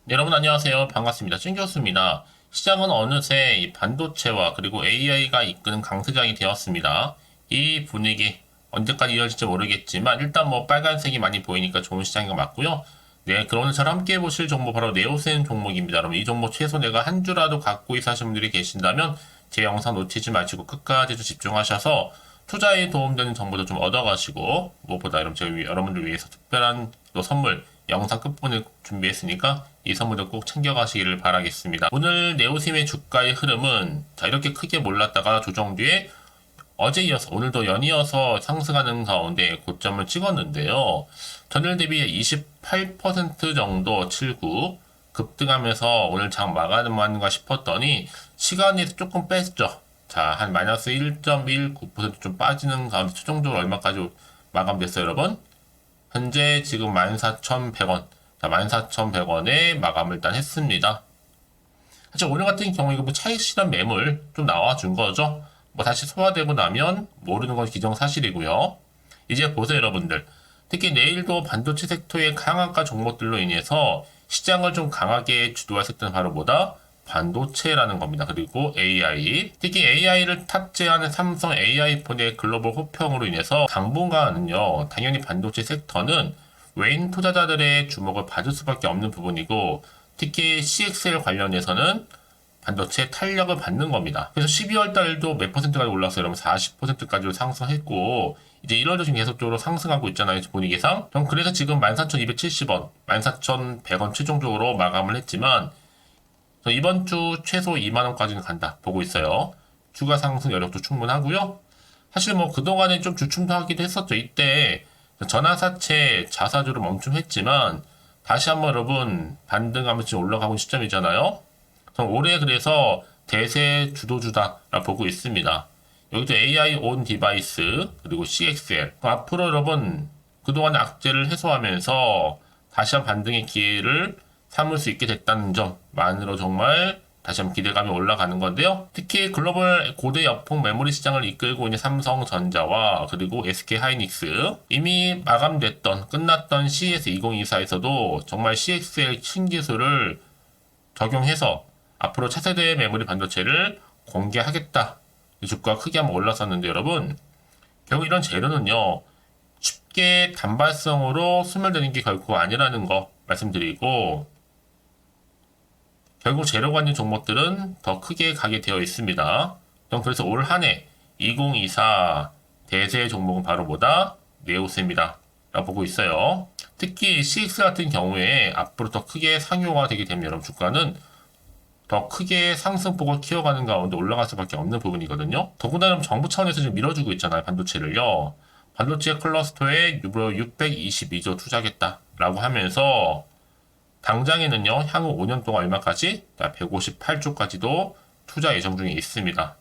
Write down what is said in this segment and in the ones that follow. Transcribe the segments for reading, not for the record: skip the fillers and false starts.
네, 여러분 안녕하세요. 반갑습니다. 찐교수입니다. 시장은 어느새 이 반도체와 그리고 AI가 이끄는 강세장이 되었습니다. 이 분위기 언제까지 이어질지 모르겠지만 일단 뭐 빨간색이 많이 보이니까 좋은 시장인 것 맞고요. 네, 그럼 오늘 저랑 함께 보실 종목 바로 네오센 종목입니다. 여러분 이 종목 최소 내가 한 주라도 갖고 있어 하시는 분들이 계신다면 제 영상 놓치지 마시고 끝까지 좀 집중하셔서 투자에 도움되는 정보도 좀 얻어가시고 무엇보다 여러분들 위해서 특별한 또 선물 영상 끝부분을 준비했으니까 이 선물도 꼭 챙겨가시기를 바라겠습니다. 오늘 네오셈의 주가의 흐름은 자 이렇게 크게 몰랐다가 조정 뒤에 어제 이어서 오늘도 연이어서 상승하는 가운데 고점을 찍었는데요. 전일 대비 28% 정도 79 급등하면서 오늘 장 마감하는가 싶었더니 시간에서 조금 뺐죠. 자, 한 마이너스 1.19% 빠지는 가운데 최종적으로 얼마까지 마감됐어요, 여러분? 현재 지금 14,100원. 자, 14,100원에 마감을 일단 했습니다. 사실 오늘 같은 경우에 이거 뭐 차익 실현 매물 좀 나와준 거죠. 뭐 다시 소화되고 나면 모르는 건 기정사실이고요. 이제 보세요, 여러분들. 특히 내일도 반도체 섹터의 강한가 종목들로 인해서 시장을 좀 강하게 주도할 섹터는 바로 뭐다? 반도체라는 겁니다. 그리고 AI. 특히 AI를 탑재하는 삼성 AI폰의 글로벌 호평으로 인해서 당분간은요, 당연히 반도체 сек터는 외인 투자자들의 주목을 받을 수밖에 없는 부분이고, 특히 CXL 관련해서는 반도체 탄력을 받는 겁니다. 그래서 12월 달도 몇 퍼센트까지 올랐어요. 여러분 40%까지 상승했고, 이제 1월도 지금 계속적으로 상승하고 있잖아요. 분위기상. 전 그래서 지금 14,270원, 14,100원 최종적으로 마감을 했지만, 이번 주 최소 2만원까지는 간다 보고 있어요. 추가 상승 여력도 충분하고요. 사실 뭐 그동안에 좀 주춤도 하기도 했었죠. 이때 전환사채 자사주로 멈춤했지만 다시 한번 여러분 반등하면서 지금 올라가고 있는 시점이잖아요. 올해 그래서 대세 주도주다라고 보고 있습니다. 여기도 AI 온 디바이스 그리고 CXL 앞으로 여러분 그동안 악재를 해소하면서 다시 한번 반등의 기회를 삼을 수 있게 됐다는 점만으로 정말 다시 한번 기대감이 올라가는 건데요. 특히 글로벌 고대 역폭 메모리 시장을 이끌고 있는 삼성전자와 그리고 SK하이닉스 이미 마감됐던 끝났던 CES 2024에서도 정말 CXL 신기술을 적용해서 앞으로 차세대 메모리 반도체를 공개하겠다. 주가가 크게 한번 올랐었는데 여러분 결국 이런 재료는요. 쉽게 단발성으로 소멸되는 게 결코 아니라는 거 말씀드리고 결국 재료가 있는 종목들은 더 크게 가게 되어 있습니다. 그래서 올 한 해 2024 대세 종목은 바로 뭐다? 네오셈이다. 라고 보고 있어요. 특히 CX 같은 경우에 앞으로 더 크게 상용화 되게 되면 여러분 주가는 더 크게 상승폭을 키워가는 가운데 올라갈 수밖에 없는 부분이거든요. 더군다나 정부 차원에서 지금 밀어주고 있잖아요. 반도체를요. 반도체 클러스터에 무려 622조 투자하겠다라고 하면서 당장에는요, 향후 5년 동안 얼마까지? 158조까지도 투자 예정 중에 있습니다.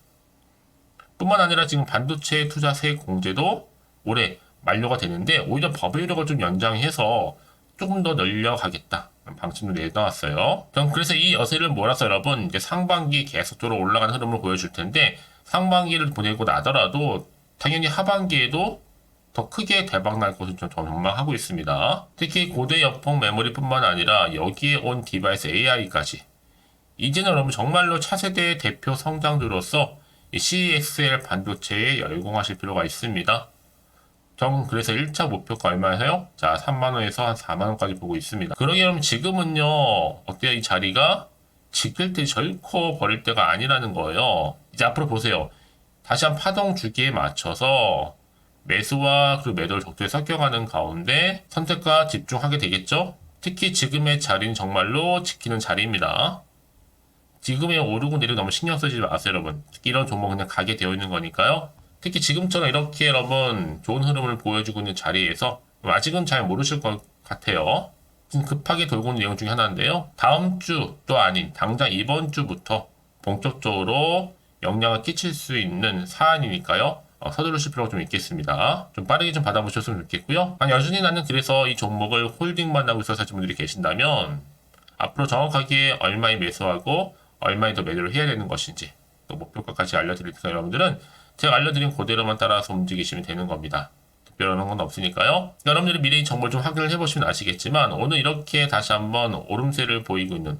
뿐만 아니라 지금 반도체 투자세 공제도 올해 만료가 되는데 오히려 법의 효력을 좀 연장해서 조금 더 늘려가겠다. 방침도 내놓았어요. 그래서 이 여세를 몰아서 여러분 이제 상반기 계속적으로 올라가는 흐름을 보여줄 텐데 상반기를 보내고 나더라도 당연히 하반기에도 더 크게 대박 날 것을 좀 전망하고 있습니다. 특히 고대 역폭 메모리뿐만 아니라 여기에 온 디바이스 AI까지 이제는 여러분 정말로 차세대의 대표 성장주로서 CXL 반도체에 열공하실 필요가 있습니다. 그래서 1차 목표가 얼마예요? 자, 3만원에서 한 4만원까지 보고 있습니다. 그러게 그럼 지금은요, 어때요? 이 자리가 지킬 때 결코 버릴 때가 아니라는 거예요. 이제 앞으로 보세요. 다시 한 파동 주기에 맞춰서 매수와 그리고 매도를 적절히 섞여가는 가운데 선택과 집중하게 되겠죠? 특히 지금의 자리는 정말로 지키는 자리입니다. 지금의 오르고 내리고 너무 신경 쓰지 마세요, 여러분. 특히 이런 종목은 그냥 가게 되어 있는 거니까요. 특히 지금처럼 이렇게 여러분 좋은 흐름을 보여주고 있는 자리에서 아직은 잘 모르실 것 같아요. 지금 급하게 돌고 있는 내용 중에 하나인데요. 다음 주도 아닌 당장 이번 주부터 본격적으로 영향을 끼칠 수 있는 사안이니까요. 서두르실 필요가 좀 있겠습니다. 좀 빠르게 좀 받아보셨으면 좋겠고요. 여전히 나는 그래서 이 종목을 홀딩만 하고 있어서 하시는 분들이 계신다면 앞으로 정확하게 얼마에 매수하고 얼마에 더 매도를 해야 되는 것인지 또 목표가까지 알려드릴 테니까 여러분들은 제가 알려드린 그대로만 따라서 움직이시면 되는 겁니다. 특별한 건 없으니까요. 여러분들이 미리 정보를 좀 확인을 해보시면 아시겠지만 오늘 이렇게 다시 한번 오름세를 보이고 있는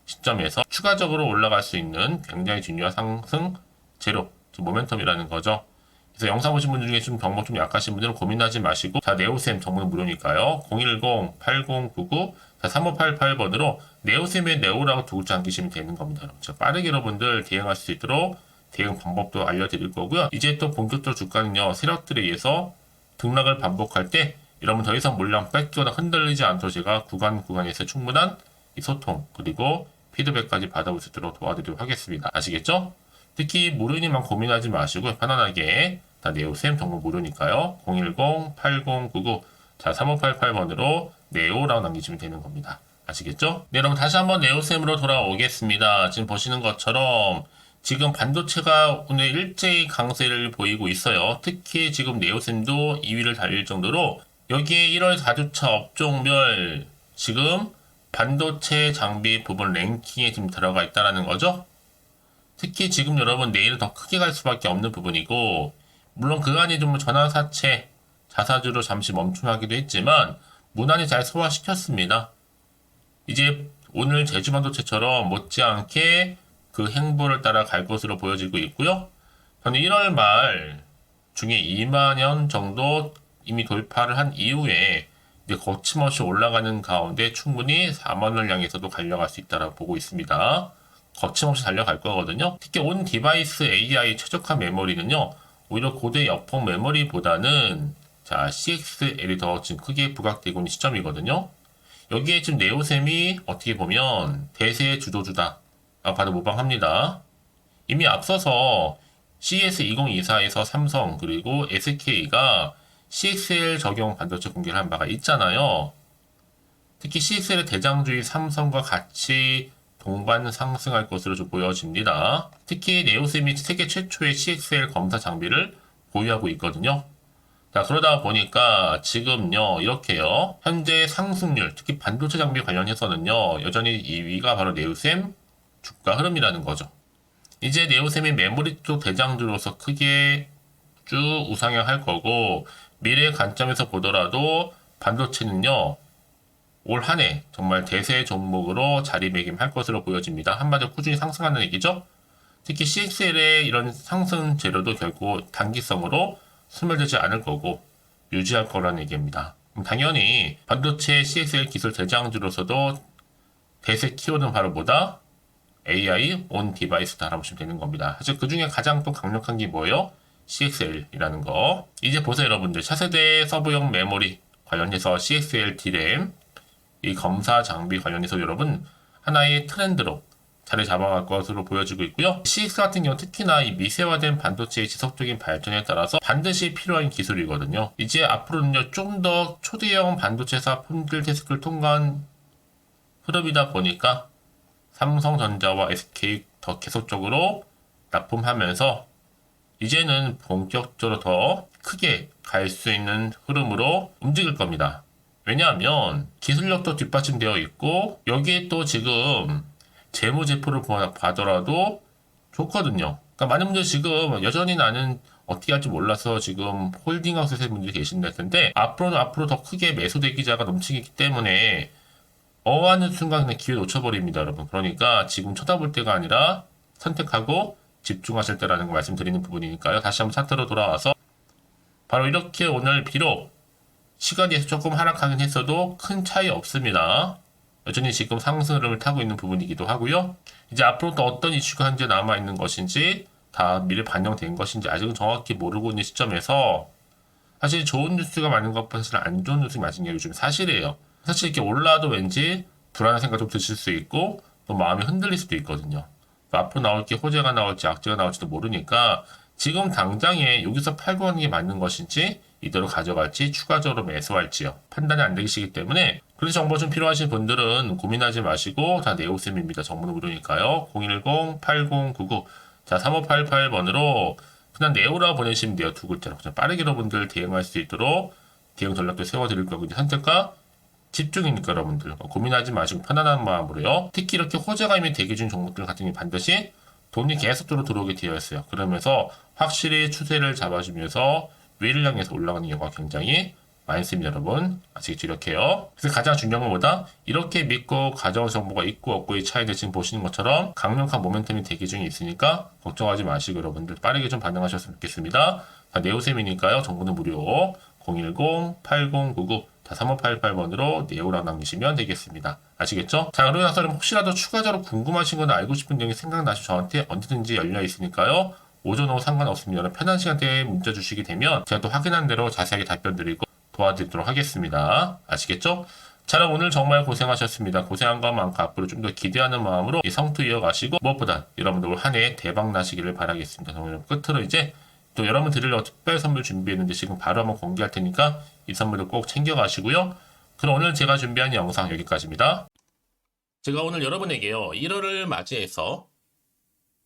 시점에서 추가적으로 올라갈 수 있는 굉장히 중요한 상승 재료, 모멘텀이라는 거죠. 그래서 영상 보신 분들 중에 좀 정보 좀 약하신 분들은 고민하지 마시고, 자, 네오셈 정보는 무료니까요. 010-8099-3588번으로 네오셈의 네오라고 두 글자 남기시면 되는 겁니다. 제가 빠르게 여러분들 대응할 수 있도록 대응 방법도 알려드릴 거고요. 이제 또 본격적으로 주가는요, 세력들에 의해서 등락을 반복할 때 여러분 더 이상 물량 뺏기거나 흔들리지 않도록 제가 구간에서 충분한 이 소통 그리고 피드백까지 받아볼 수 있도록 도와드리도록 하겠습니다. 아시겠죠? 특히 무료니만 고민하지 마시고 편안하게 다 네오셈 정보 무료니까요. 010-8099 자 3588번으로 네오라고 남기시면 되는 겁니다. 아시겠죠? 네, 여러분 다시 한번 네오셈으로 돌아오겠습니다. 지금 보시는 것처럼 지금 반도체가 오늘 일제히 강세를 보이고 있어요. 특히 지금 네오셈도 2위를 달릴 정도로 여기에 1월 4주차 업종별 지금 반도체 장비 부분 랭킹에 지금 들어가 있다는 거죠. 특히 지금 여러분 내일은 더 크게 갈 수밖에 없는 부분이고, 물론 그 안에 좀 전환사채 자사주로 잠시 멈춤하기도 했지만 무난히 잘 소화시켰습니다. 이제 오늘 제주반도체처럼 못지않게 그 행보를 따라 갈 것으로 보여지고 있고요. 저는 1월 말 중에 2만원 정도 이미 돌파를 한 이후에 이제 거침없이 올라가는 가운데 충분히 4만원을 향해서도 달려갈 수 있다고 보고 있습니다. 거침없이 달려갈 거거든요. 특히 온 디바이스 AI 최적화 메모리는요, 오히려 고대 여펑 메모리보다는 자 CXL이 더 지금 크게 부각되고 있는 시점이거든요. 여기에 지금 네오셈이 어떻게 보면 대세의 주도주다 봐도 무방합니다. 이미 앞서서 CES2024에서 삼성 그리고 SK가 CXL 적용 반도체 공개를 한 바가 있잖아요. 특히 CXL의 대장주인 삼성과 같이 동반 상승할 것으로 좀 보여집니다. 특히 네오셈이 세계 최초의 CXL 검사 장비를 보유하고 있거든요. 자, 그러다 보니까 지금요, 이렇게요. 현재 상승률, 특히 반도체 장비 관련해서는요, 여전히 2위가 바로 네오셈 주가 흐름이라는 거죠. 이제 네오셈이 메모리 쪽 대장주로서 크게 쭉 우상향할 거고, 미래 관점에서 보더라도 반도체는요, 올 한 해 정말 대세 종목으로 자리매김할 것으로 보여집니다. 한마디로 꾸준히 상승하는 얘기죠. 특히 CXL의 이런 상승 재료도 결국 단기성으로 소멸되지 않을 거고 유지할 거라는 얘기입니다. 당연히 반도체 CXL 기술 대장주로서도 대세 키워드는 바로 뭐다? AI 온 디바이스다라고 보시면 되는 겁니다. 사실 그 중에 가장 또 강력한 게 뭐예요? CXL이라는 거. 이제 보세요, 여러분들. 차세대 서브용 메모리 관련해서 CXL D램 이 검사 장비 관련해서 여러분 하나의 트렌드로 자리 잡아갈 것으로 보여지고 있고요. CX 같은 경우 특히나 이 미세화된 반도체의 지속적인 발전에 따라서 반드시 필요한 기술이거든요. 이제 앞으로는요, 좀 더 초대형 반도체사 폰들 테스트를 통과한 흐름이다 보니까 삼성전자와 SK 더 계속적으로 납품하면서 이제는 본격적으로 더 크게 갈 수 있는 흐름으로 움직일 겁니다. 왜냐하면 기술력도 뒷받침되어 있고 여기에 또 지금 재무제표를 봐더라도 좋거든요. 그러니까 많은 분들이 지금 여전히 나는 어떻게 할지 몰라서 지금 홀딩하우스에 분들이 계신들 텐데 앞으로 더 크게 매수 대기자가 넘치기 때문에 어하는 순간 그냥 기회 놓쳐버립니다, 여러분. 그러니까 지금 쳐다볼 때가 아니라 선택하고 집중하실 때라는 걸 말씀드리는 부분이니까요. 다시 한번 차트로 돌아와서 바로 이렇게 오늘 비록 시간에서 조금 하락하긴 했어도 큰 차이 없습니다. 여전히 지금 상승 흐름을 타고 있는 부분이기도 하고요. 이제 앞으로 또 어떤 이슈가 현재 남아있는 것인지 다 미래 반영된 것인지 아직은 정확히 모르고 있는 시점에서 사실 좋은 뉴스가 많은 것보다 사실 안 좋은 뉴스가 많은 게 요즘 사실이에요. 사실 이렇게 올라도 왠지 불안한 생각 좀 드실 수 있고 또 마음이 흔들릴 수도 있거든요. 앞으로 나올 게 호재가 나올지 악재가 나올지도 모르니까 지금 당장에 여기서 팔고 하는 게 맞는 것인지 이대로 가져갈지 추가적으로 매수할지요. 판단이 안 되시기 때문에 그래서 정보 좀 필요하신 분들은 고민하지 마시고 다 네오셈입니다. 정보는 무료니까요. 010-8099 자 3588번으로 그냥 네오라 보내시면 돼요. 두 글자로. 그냥 빠르게 여러분들 대응할 수 있도록 대응 전략도 세워드릴 거고 선택과 집중이니까 여러분들 고민하지 마시고 편안한 마음으로요. 특히 이렇게 호재가 이미 대기 중 종목들 같은 경우 반드시 돈이 계속적으로 들어오게 되어 있어요. 그러면서 확실히 추세를 잡아주면서 위를 향해서 올라가는 경우가 굉장히 많습니다, 여러분. 아시겠죠? 이렇게요. 그래서 가장 중요한 건 뭐다? 이렇게 믿고 가져온 정보가 있고 없고의 차이를 지금 보시는 것처럼 강력한 모멘텀이 대기 중에 있으니까 걱정하지 마시고 여러분들 빠르게 좀 반응하셨으면 좋겠습니다. 다 네오셈이니까요. 정보는 무료. 010-8099-3588번으로 네오라고 남기시면 되겠습니다. 아시겠죠? 자, 그러고 나서 혹시라도 추가적으로 궁금하신 거나 알고 싶은 내용이 생각나시면 저한테 언제든지 열려 있으니까요. 오전 오후 상관없습니다. 편한 시간대에 문자 주시게 되면 제가 또 확인한 대로 자세하게 답변 드리고 도와드리도록 하겠습니다. 아시겠죠? 자, 그럼 오늘 정말 고생하셨습니다. 고생한 것만큼 앞으로 좀 더 기대하는 마음으로 이 성투 이어가시고 무엇보다 여러분들 올 한 해 대박 나시기를 바라겠습니다. 오늘 끝으로 이제 또 여러분 드리려고 특별 선물 준비했는데 지금 바로 한번 공개할 테니까 이 선물을 꼭 챙겨가시고요. 그럼 오늘 제가 준비한 영상 여기까지입니다. 제가 오늘 여러분에게요. 1월을 맞이해서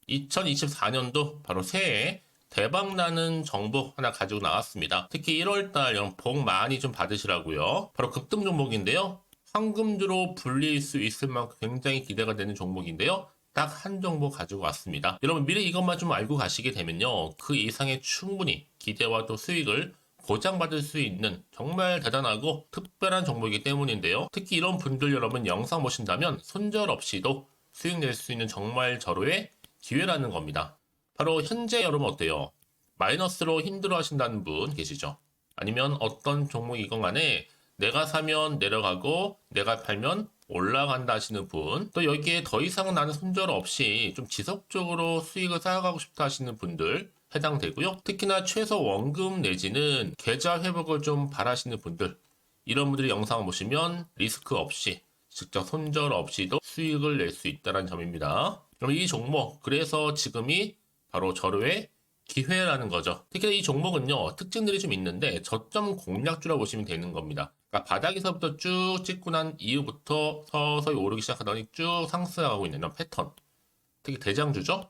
2024년도 바로 새해 대박나는 정보 하나 가지고 나왔습니다. 특히 1월달 여러분 복 많이 좀 받으시라고요. 바로 급등 종목인데요. 황금주로 불릴 수 있을 만큼 굉장히 기대가 되는 종목인데요. 딱 한 종목 가지고 왔습니다. 여러분 미리 이것만 좀 알고 가시게 되면요. 그 이상의 충분히 기대와 또 수익을 보장받을 수 있는 정말 대단하고 특별한 종목이기 때문인데요. 특히 이런 분들 여러분 영상 보신다면 손절 없이도 수익 낼 수 있는 정말 절호의 기회라는 겁니다. 바로 현재 여러분 어때요? 마이너스로 힘들어 하신다는 분 계시죠? 아니면 어떤 종목이건 간에 내가 사면 내려가고 내가 팔면 올라간다 하시는 분, 또 여기에 더 이상 나는 손절 없이 좀 지속적으로 수익을 쌓아가고 싶다 하시는 분들 해당되고요. 특히나 최소 원금 내지는 계좌 회복을 좀 바라시는 분들, 이런 분들이 영상을 보시면 리스크 없이 직접 손절 없이도 수익을 낼 수 있다는 점입니다. 그럼 이 종목, 그래서 지금이 바로 절호의 기회라는 거죠. 특히 이 종목은요, 특징들이 좀 있는데 저점 공략주라고 보시면 되는 겁니다. 그러니까 바닥에서부터 쭉 찍고 난 이후부터 서서히 오르기 시작하더니 쭉 상승하고 있는 이런 패턴. 특히 대장주죠.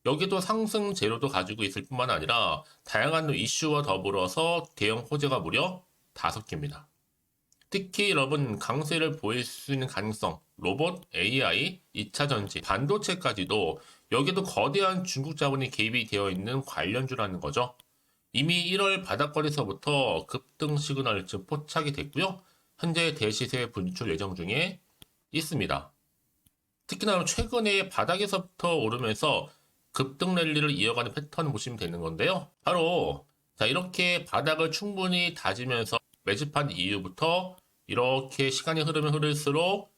여기도 상승 재료도 가지고 있을 뿐만 아니라 다양한 이슈와 더불어서 대형 호재가 무려 5개입니다. 특히 여러분 강세를 보일 수 있는 가능성, 로봇, AI, 2차 전지, 반도체까지도 여기도 거대한 중국 자본이 개입이 되어 있는 관련주라는 거죠. 이미 1월 바닥거리서부터 급등 시그널 즉 포착이 됐고요. 현재 대시세 분출 예정 중에 있습니다. 특히나 최근에 바닥에서부터 오르면서 급등 랠리를 이어가는 패턴을 보시면 되는 건데요. 바로 자 이렇게 바닥을 충분히 다지면서 매집한 이후부터 이렇게 시간이 흐르면 흐를수록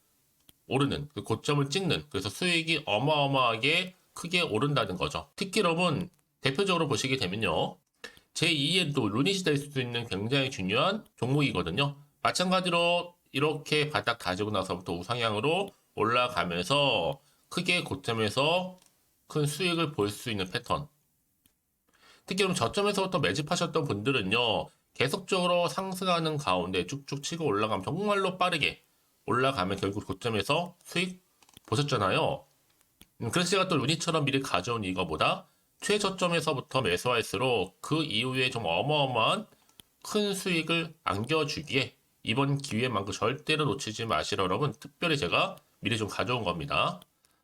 오르는 그 고점을 찍는, 그래서 수익이 어마어마하게 크게 오른다는 거죠. 특히 여러분 대표적으로 보시게 되면요. 제2의 또 루닛이 될 수도 있는 굉장히 중요한 종목이거든요. 마찬가지로 이렇게 바닥 다지고 나서부터 우상향으로 올라가면서 크게 고점에서 큰 수익을 볼 수 있는 패턴. 특히 그럼 저점에서부터 매집하셨던 분들은요. 계속적으로 상승하는 가운데 쭉쭉 치고 올라가면 정말로 빠르게 올라가면 결국 고점에서 수익 보셨잖아요. 그래서 제가 또 루니처럼 미리 가져온 이거보다 최저점에서부터 매수할수록 그 이후에 좀 어마어마한 큰 수익을 안겨주기에 이번 기회만큼 절대로 놓치지 마시라 여러분 특별히 제가 미리 좀 가져온 겁니다.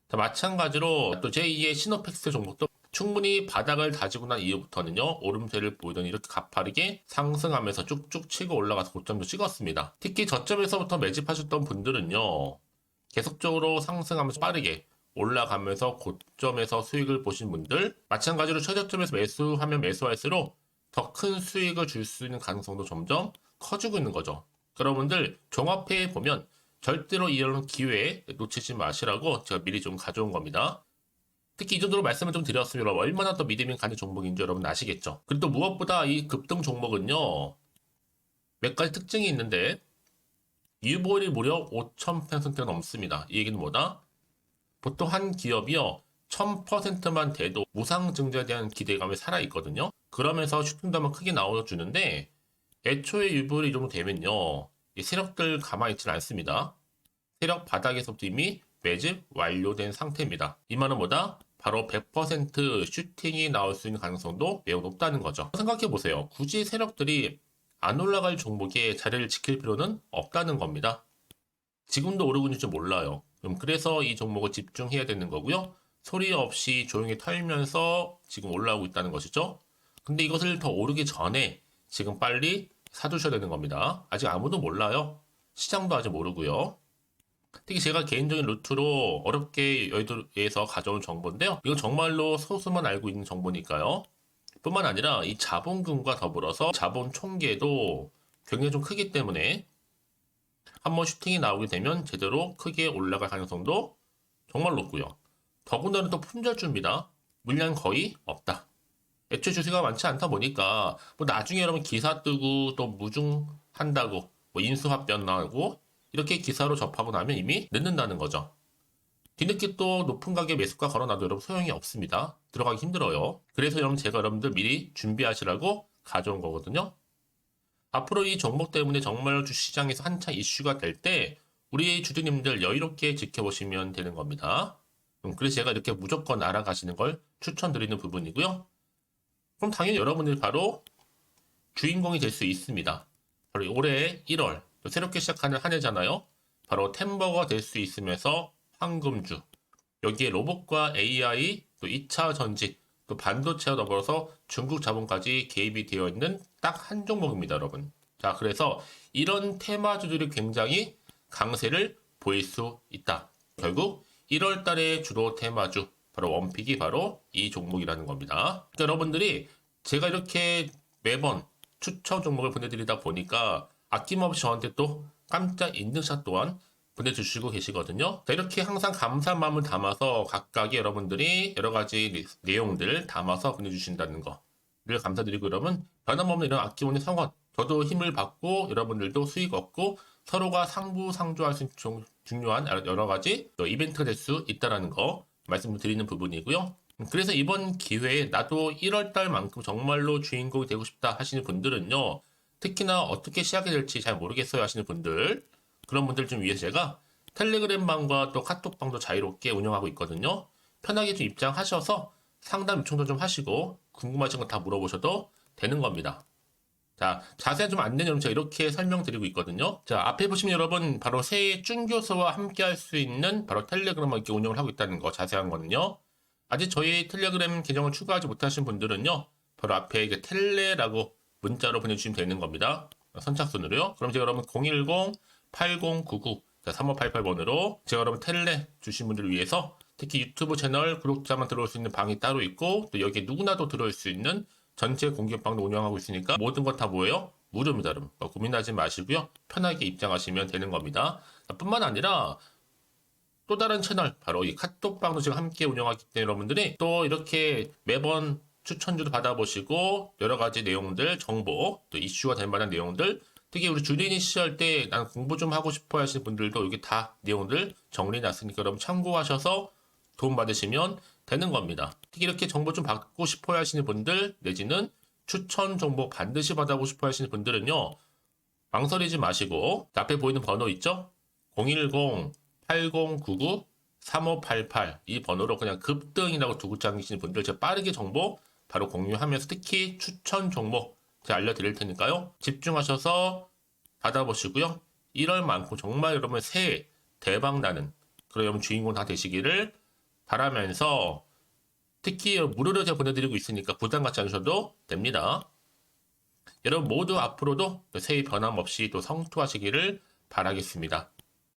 자, 마찬가지로 또 제2의 시노팩스 종목도 충분히 바닥을 다지고 난 이후부터는요 오름세를 보이더니 이렇게 가파르게 상승하면서 쭉쭉 치고 올라가서 고점도 찍었습니다. 특히 저점에서부터 매집하셨던 분들은요 계속적으로 상승하면서 빠르게 올라가면서 고점에서 수익을 보신 분들, 마찬가지로 최저점에서 매수하면 매수할수록 더 큰 수익을 줄 수 있는 가능성도 점점 커지고 있는 거죠. 여러분들 종합해 보면 절대로 이런 기회에 놓치지 마시라고 제가 미리 좀 가져온 겁니다. 특히 이 정도로 말씀을 좀 드렸으면 여러분 얼마나 더 믿음이 가는 종목인 줄 여러분 아시겠죠? 그리고 또 무엇보다 이 급등 종목은요 몇 가지 특징이 있는데 유보율이 무려 5,000%가 넘습니다. 이 얘기는 뭐다? 보통 한 기업이요 1000%만 돼도 무상증자에 대한 기대감이 살아있거든요. 그러면서 슈팅도 한번 크게 나와주는데 애초에 유보율이 이 정도 되면요 이 세력들 가만히 있지는 않습니다. 세력 바닥에서부터 이미 매집 완료된 상태입니다. 이 말은 뭐다? 바로 100% 슈팅이 나올 수 있는 가능성도 매우 높다는 거죠. 생각해보세요. 굳이 세력들이 안 올라갈 종목에 자리를 지킬 필요는 없다는 겁니다. 지금도 오르고 있는지 몰라요. 그래서 이 종목을 집중해야 되는 거고요. 소리 없이 조용히 털면서 지금 올라오고 있다는 것이죠. 근데 이것을 더 오르기 전에 지금 빨리 사두셔야 되는 겁니다. 아직 아무도 몰라요. 시장도 아직 모르고요. 특히 제가 개인적인 루트로 어렵게 여의도에서 가져온 정보인데요. 이건 정말로 소수만 알고 있는 정보니까요. 뿐만 아니라 이 자본금과 더불어서 자본 총계도 굉장히 좀 크기 때문에 한번 슈팅이 나오게 되면 제대로 크게 올라갈 가능성도 정말 높고요. 더군다나 또 품절주입니다. 물량 거의 없다. 애초에 주세가 많지 않다 보니까 뭐 나중에 여러분 기사 뜨고 또 무중한다고 뭐 인수합병 나고 이렇게 기사로 접하고 나면 이미 늦는다는 거죠. 뒤늦게 또 높은 가격 매수가 걸어놔도 여러분 소용이 없습니다. 들어가기 힘들어요. 그래서 여러분 제가 여러분들 미리 준비하시라고 가져온 거거든요. 앞으로 이 종목 때문에 정말 주시장에서 한창 이슈가 될 때 우리 주주님들 여유롭게 지켜보시면 되는 겁니다. 그래서 제가 이렇게 무조건 알아가시는 걸 추천드리는 부분이고요. 그럼 당연히 여러분들이 바로 주인공이 될 수 있습니다. 바로 올해 1월 새롭게 시작하는 한 해잖아요. 바로 템버가 될 수 있으면서 황금주, 여기에 로봇과 AI, 또 2차 전지, 또 반도체와 더불어서 중국 자본까지 개입이 되어 있는 딱 한 종목입니다, 여러분. 자, 그래서 이런 테마주들이 굉장히 강세를 보일 수 있다. 결국 1월 달에 주로 테마주, 바로 원픽이 바로 이 종목이라는 겁니다. 그러니까 여러분들이 제가 이렇게 매번 추천 종목을 보내드리다 보니까 아낌없이 저한테 또 깜짝 인증샷 또한 보내주시고 계시거든요. 자, 이렇게 항상 감사한 마음을 담아서 각각의 여러분들이 여러 가지 내용들 담아서 보내주신다는 거를 감사드리고, 여러분 변함없는 이런 아낌없는 성원, 저도 힘을 받고 여러분들도 수익 얻고 서로가 상부상조할 수 있는 중요한 여러 가지 이벤트가 될 수 있다는 거 말씀드리는 부분이고요. 그래서 이번 기회에 나도 1월달만큼 정말로 주인공이 되고 싶다 하시는 분들은요, 특히나 어떻게 시작이 될지 잘 모르겠어요 하시는 분들, 그런 분들 좀 위해서 제가 텔레그램 방과 또 카톡방도 자유롭게 운영하고 있거든요. 편하게 좀 입장하셔서 상담 요청도 좀 하시고 궁금하신 거 다 물어보셔도 되는 겁니다. 자, 자세한 좀 안내는 여러분 제가 이렇게 설명드리고 있거든요. 자, 앞에 보시면 여러분 바로 새해 쭌교수와 함께 할 수 있는 바로 텔레그램을 이렇게 운영을 하고 있다는 거, 자세한 거는요. 아직 저희 텔레그램 계정을 추가하지 못하신 분들은요, 바로 앞에 이게 텔레라고 문자로 보내주시면 되는 겁니다. 선착순으로요. 그럼 제가 여러분 010-8099-3588번으로 제가 여러분 텔레 주신 분들을 위해서 특히 유튜브 채널 구독자만 들어올 수 있는 방이 따로 있고, 또 여기에 누구나도 들어올 수 있는 전체 공개방도 운영하고 있으니까 모든 것 다 뭐예요? 무료입니다, 여러분. 고민하지 마시고요. 편하게 입장하시면 되는 겁니다. 뿐만 아니라 또 다른 채널, 바로 이 카톡방도 지금 함께 운영하기 때문에 여러분들이 또 이렇게 매번 추천주도 받아보시고 여러 가지 내용들, 정보, 또 이슈가 될 만한 내용들, 특히 우리 주린이 시절 때 난 공부 좀 하고 싶어 하시는 분들도 여기 다 내용들 정리해놨으니까 여러분 참고하셔서 도움 받으시면 되는 겁니다. 특히 이렇게 정보 좀 받고 싶어 하시는 분들, 내지는 추천 정보 반드시 받아보고 싶어 하시는 분들은요, 망설이지 마시고 앞에 보이는 번호 있죠? 010-8099-3588 이 번호로 그냥 급등이라고 두고 당기시는 분들 제가 빠르게 정보 바로 공유하면서 특히 추천 종목 제가 알려드릴 테니까요. 집중하셔서 받아보시고요. 1월만큼 정말 여러분 새해 대박나는 그런 여러분 주인공 다 되시기를 바라면서, 특히 무료로 제가 보내드리고 있으니까 부담 갖지 않으셔도 됩니다. 여러분 모두 앞으로도 새해 변함없이 또 성투하시기를 바라겠습니다.